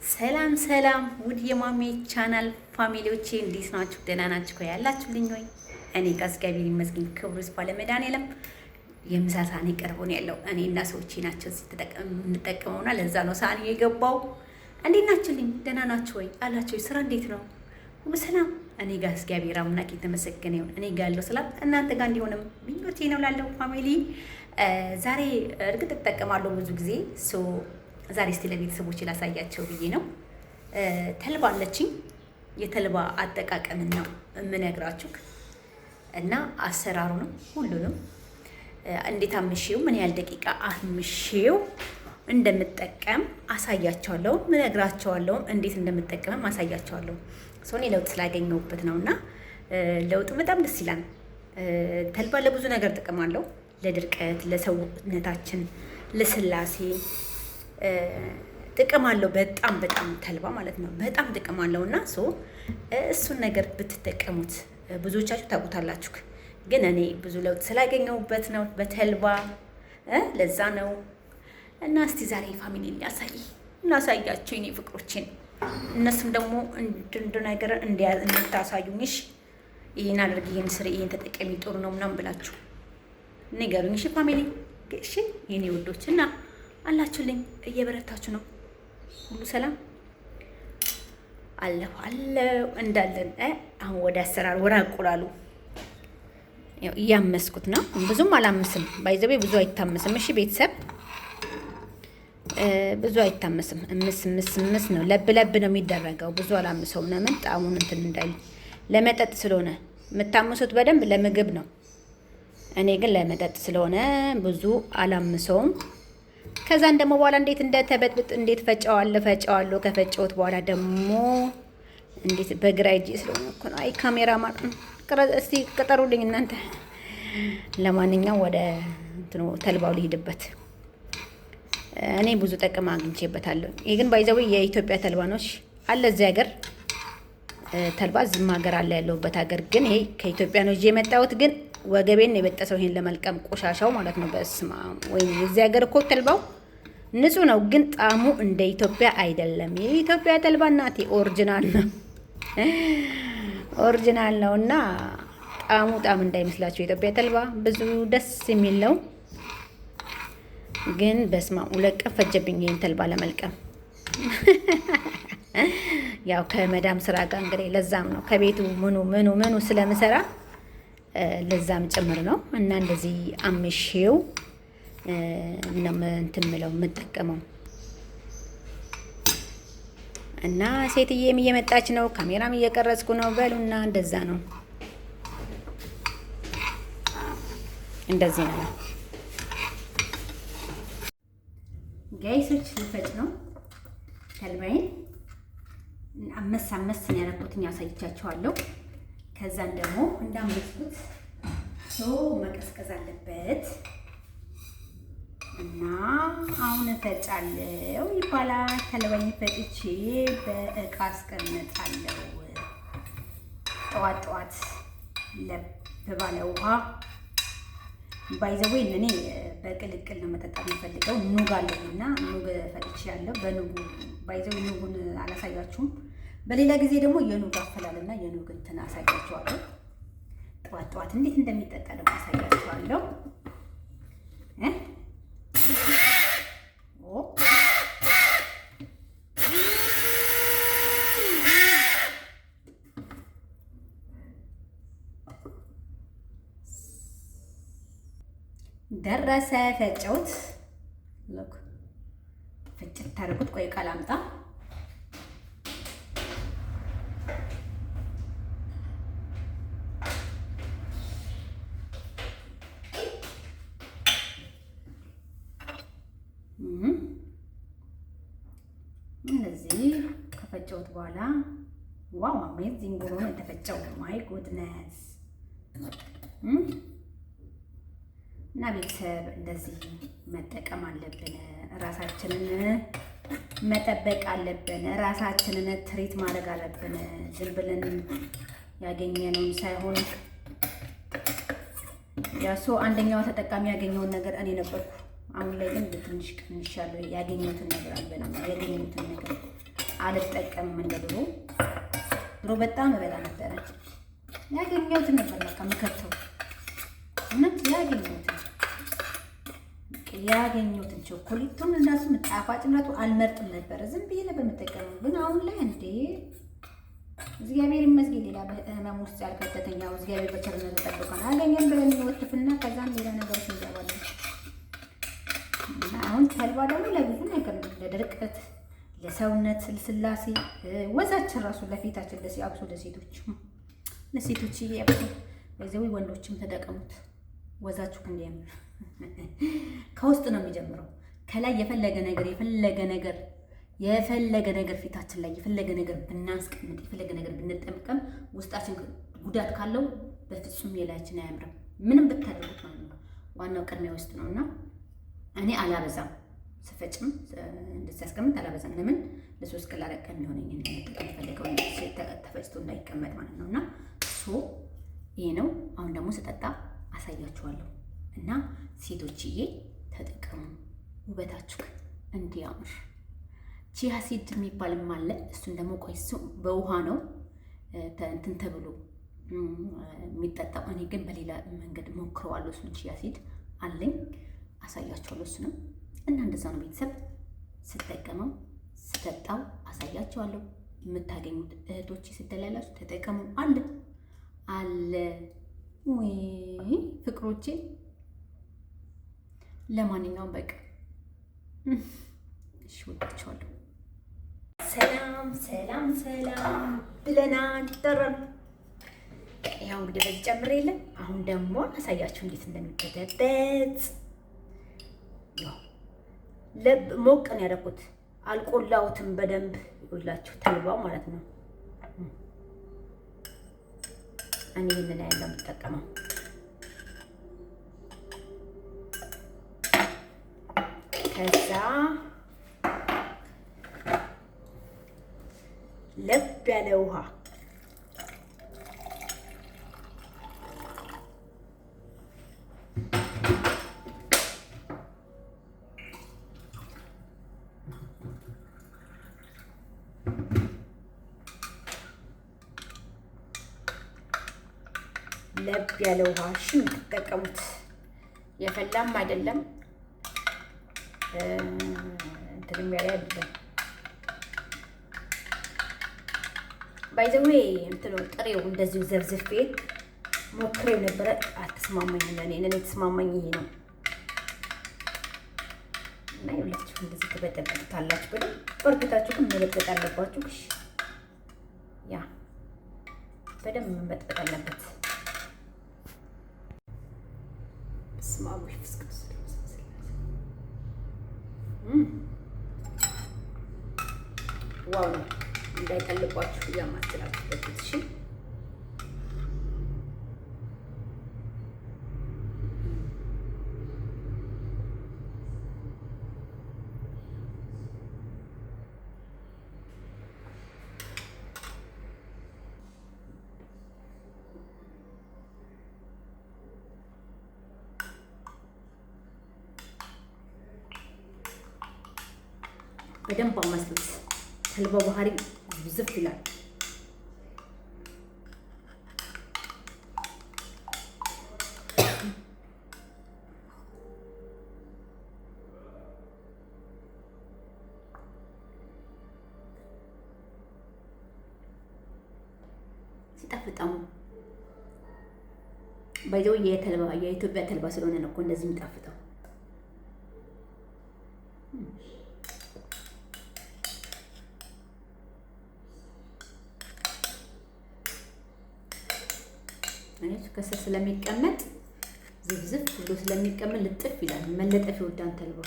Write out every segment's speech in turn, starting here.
ሰላም ሰላም ውድ የማሜ ቻናል ፋሚሊዎቼ እንዴት ናችሁ? ደህና ናችሁ? ያላችሁልኝ ወይ? እኔ ጋር እግዚአብሔር ይመስገን ክብሩ ይስፋ ለመድኃኒዓለም። የምሳ ሳህኔ ቀርቦ ነው ያለው። እኔ እና ሰዎቼ ናቸው የምንጠቀመውና ለዛ ነው ሳህኔ የገባው። እንዴት ናችሁልኝ? ደህና ናችሁ ወይ? አላችሁ? ስራ እንዴት ነው? ሁሉ ሰላም? እኔ ጋር እግዚአብሔር አምላክ የተመሰገነ ይሁን። እኔ ጋር ያለው ሰላም እናንተ ጋር እንዲሆንም ምኞቴ ነው ላለው ፋሚሊ። ዛሬ እርግጥ እጠቀማለሁ ብዙ ጊዜ ዛሬ እስቲ ለቤተሰቦች ላሳያቸው ብዬ ነው። ተልባ አለችኝ። የተልባ አጠቃቀምን ነው የምነግራችሁ እና አሰራሩንም ሁሉንም እንዴት አምሼው ምን ያህል ደቂቃ አምሼው እንደምጠቀም አሳያቸዋለሁ። ምነግራቸዋለሁ እንዴት እንደምጠቀምም አሳያቸዋለሁ። እኔ ለውጥ ስላገኘሁበት ነውና ለውጡ በጣም ደስ ይላል። ተልባ ለብዙ ነገር ጥቅም አለው። ለድርቀት፣ ለሰውነታችን ለስላሴ ጥቅም አለው። በጣም ተልባ ማለት ነው በጣም ጥቅም አለውና እሱን ነገር ብትጠቀሙት ብዙዎቻችሁ ታውቁታላችሁ። ግን እኔ ብዙ ለውጥ ስላገኘሁበት ነው በተልባ ለዛ ነው። እና እስቲ ዛሬ ፋሚሊ እናሳያችሁ የኔ ፍቅሮችን፣ እነሱም ደግሞ እንድ ነገር እንድታሳዩኝ። እሺ ይሄን አድርጊ፣ ይሄን ስሪ፣ ይሄን ተጠቀሚ ጥሩ ነው ምናምን ብላችሁ ንገሩኝ። እሺ ፋሚሊ፣ እሺ የኔ ውዶች እና አላችሁልኝ? እየበረታችሁ ነው? ሁሉ ሰላም አለሁ እንዳለን። አሁን ወደ አሰራር ወደ አቆላሉ እያመስኩት ነው። ብዙም አላምስም፣ ባይዘቤ ብዙ አይታመስም። እሺ ቤተሰብ ብዙ አይታመስም። ምስ ነው፣ ለብ ነው የሚደረገው። ብዙ አላምሰውም። ለምን ጣዕሙን እንትን እንዳይ ለመጠጥ ስለሆነ የምታምሱት በደንብ ለምግብ ነው። እኔ ግን ለመጠጥ ስለሆነ ብዙ አላምሰውም። ከዛን ደግሞ በኋላ እንዴት እንደተበጥብጥ እንዴት ፈጨዋለሁ። ከፈጨሁት በኋላ ደግሞ እንዴት በግራ እጄ ስለሆነ እኮ ነው። አይ ካሜራማን እስቲ ቅጠሩልኝ እናንተ። ለማንኛውም ወደ እንትኑ ተልባው ልሂድበት። እኔ ብዙ ጥቅም አግኝቼበታለሁ። ይሄ ግን ባይዘው የኢትዮጵያ ተልባ ነው አለ እዚህ ሀገር ተልባ ዝም ሀገር አለ ያለሁበት ሀገር ግን ይሄ ከኢትዮጵያ ነው እዚህ የመጣሁት። ግን ወገቤን ነው የበጠሰው ይሄን ለመልቀም ቆሻሻው ማለት ነው። በስማ ወይ እዚህ ሀገር እኮ ተልባው ንጹህ ነው፣ ግን ጣዕሙ እንደ ኢትዮጵያ አይደለም። የኢትዮጵያ ተልባ እናቴ ኦሪጂናል ነውና ጣዕሙ እንዳይመስላችሁ። የኢትዮጵያ ተልባ ብዙ ደስ የሚል ነው፣ ግን በስማ ሁለት ቀን ፈጀብኝ ይሄን ተልባ ለመልቀም። ያው ከመዳም ስራ ጋር እንግዲህ ለዛም ነው ከቤቱ ምኑ ስለምሰራ ለዛም ጭምር ነው። እና እንደዚህ አምሼው ነው እንትን ምለው የምጠቀመው። እና ሴትዬም እየመጣች ነው፣ ካሜራም እየቀረጽኩ ነው። በሉና እንደዛ ነው፣ እንደዚህ ነው ጋይሶች። ልፈጭ ነው ተልባዬን። አመስ ነው ያደረኩት፣ ያሳይቻችኋለሁ። ከዛን ደግሞ እንዳመስኩት መቀዝቀዝ አለበት እና አሁን እፈጫለሁ ይባላል። ተልባዬን ፈጭቼ በእቃ አስቀምጣለሁ። ጠዋት ለብ ባለ ውሃ ባይዘዌ እኔ በቅልቅል ነው መጠጣት የምፈልገው። ኑግ አለኝና ኑግ ፈጭቼ ያለው በኑጉ ባይዘዌ ኑጉን አላሳያችሁም። በሌላ ጊዜ ደግሞ የኑግ አፈላልና የኑግ እንትን አሳያችኋለሁ። ጠዋት እንዴት እንደሚጠጣ ደግሞ አሳያችኋለሁ። ደረሰ፣ ፈጨሁት። ሎክ ፍጭት ታደርጉት። ቆይ ቃል አምጣ። እንደዚህ ከፈጨሁት በኋላ ዋው አሜዚንግ ሆኖ ነው የተፈጨው። ማይ ጉድነስ እና ቤተሰብ እንደዚህ መጠቀም አለብን። ራሳችንን መጠበቅ አለብን። ራሳችንን ትሪት ማድረግ አለብን። ዝም ብለን ያገኘነውን ሳይሆን ያሱ አንደኛው ተጠቃሚ ያገኘውን ነገር እኔ ነበርኩ። አሁን ላይ ግን ትንሽ ቀንሻለሁ። ያገኘሁትን ነገር አልበላም። ያገኘሁትን ነገር አልጠቀምም እንደ ድሮ። ድሮ በጣም እበላ ነበረ። ያገኘሁትን ነበር በቃ የምከተው እውነት ያገኘሁትን ቾኮሌቱን እናሱ ጣፋጭነቱ አልመርጥም ነበረ። ዝም ብዬ ነበር የምጠቀመው። ግን አሁን ላይ እንዴ እግዚአብሔር ይመስገን ሌላ በህመም ውስጥ ያልከተተኝ ያው እግዚአብሔር በቸርነቱ ጠብቆን አገኘን ብለን እንወትፍና ከዛም ሌላ ነገሮች እንገባለን። አሁን ተልባ ደግሞ ለብዙ ነገር ነው። ለድርቀት፣ ለሰውነት ልስላሴ፣ ወዛችን ራሱ ለፊታችን አብሶ ለሴቶች ያብሶ በዚህ ወንዶችም ተጠቀሙት። ወዛችሁ እንዲያምር ከውስጥ ነው የሚጀምረው። ከላይ የፈለገ ነገር ፊታችን ላይ የፈለገ ነገር ብናስቀምጥ የፈለገ ነገር ብንጠቀም ውስጣችን ጉዳት ካለው በፍጹም የላያችን አያምርም። ምንም ብታደርጉት ማለት ነው። ዋናው ቅድሚያ ውስጥ ነውና እኔ አላበዛም። ስፈጭም እንደዚህ ያስቀምጥ አላበዛም። ለምን ለሶስት ቀን ላረቀ የሚሆነኝ እንጠቀም ፈልገው ተፈጭቶ እንዳይቀመጥ ማለት ነውና ይሄ ነው። አሁን ደግሞ ስጠጣ አሳያችኋለሁ እና ሴቶችዬ ተጠቀሙ፣ ውበታችሁ እንዲያምር። ቺያ ሲድ የሚባልም አለ። እሱን ደግሞ ቆይ እሱ በውሃ ነው እንትን ተብሎ የሚጠጣው። እኔ ግን በሌላ መንገድ ሞክረዋለሁ። እሱን ቺያ ሲድ አለኝ፣ አሳያችኋለሁ እሱንም እና እንደዛ ነው ቤተሰብ ስጠቀመው ስጠጣው አሳያችኋለሁ። የምታገኙት እህቶች ስትላላችሁ ተጠቀሙ። አለ ወይ ፍቅሮቼ። ለማንኛውም በቃ እሺ ወዳችኋለሁ። ሰላም ብለናል። ጠረን ያው እንግዲህ በዚህ ጨምሬ የለ። አሁን ደግሞ አሳያችሁ እንዴት እንደሚበጠበጥ። ያው ሞቅ ነው ያደረኩት፣ አልቆላሁትም በደንብ ይውላችሁ፣ ተልባው ማለት ነው። እኔ ምን ያለው የምጠቀመው ከዛ ለብ ያለ ውሃ ለብ ያለ ውሃ እሺ፣ የምትጠቀሙት የፈላም አይደለም እንትንም ያለ አይደለም። ባይዘዌ እንትኑ ጥሬው እንደዚሁ ዘብዝፌ ሞክሬው ነበረ፣ አልተስማማኝም። እኔ የተስማማኝ ይሄ ነው እና ይኸውላችሁ እንደዚህ ትበጠብጡታላችሁ። በደንብ እርግታችሁ ግን መበጥበጥ አለባችሁ። እሺ፣ ያ በደንብ መበጥበጥ አለበት። ዋው ነው እንዳይጠልቋችሁ እያማስላችሁበት። እሺ በደንብ አማስሉት። ተልባው ባህሪ ዝፍ ይላል። ሲጣፍጣሙ ባይዘው የኢትዮጵያ ተልባ ስለሆነ ነው እኮ እንደዚህ የሚጣፍጠው። ከስር ስለሚቀመጥ ዝብዝብ ብሎ ስለሚቀመጥ ልጥፍ ይላል። መለጠፍ ይወዳል ተልባ።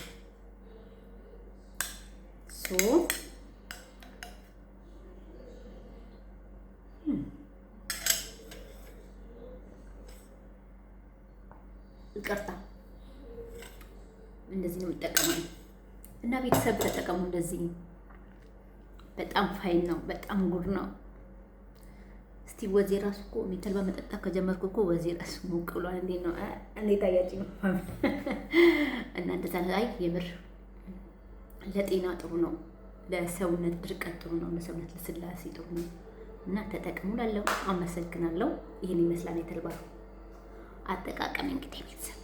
ይቅርታ እንደዚህ ነው የምጠቀመው እና ቤተሰብ ተጠቀሙ። እንደዚህ በጣም ፋይን ነው፣ በጣም ጉድ ነው። እስቲ ወዜ ራሱ እኮ እኔ ተልባ መጠጣት ከጀመርኩ እኮ ወዜ ራሱ ሞቅ ብሏል። እንዴት ነው እንዴት አያችሁ ነው እና እንደዛ ነው። አይ የምር ለጤና ጥሩ ነው። ለሰውነት ድርቀት ጥሩ ነው፣ ለሰውነት ልስላሴ ጥሩ ነው እና ተጠቅሙ። ላለው አመሰግናለሁ። ይህን ይመስላል የተልባ አጠቃቀም እንግዲህ ቤተሰብ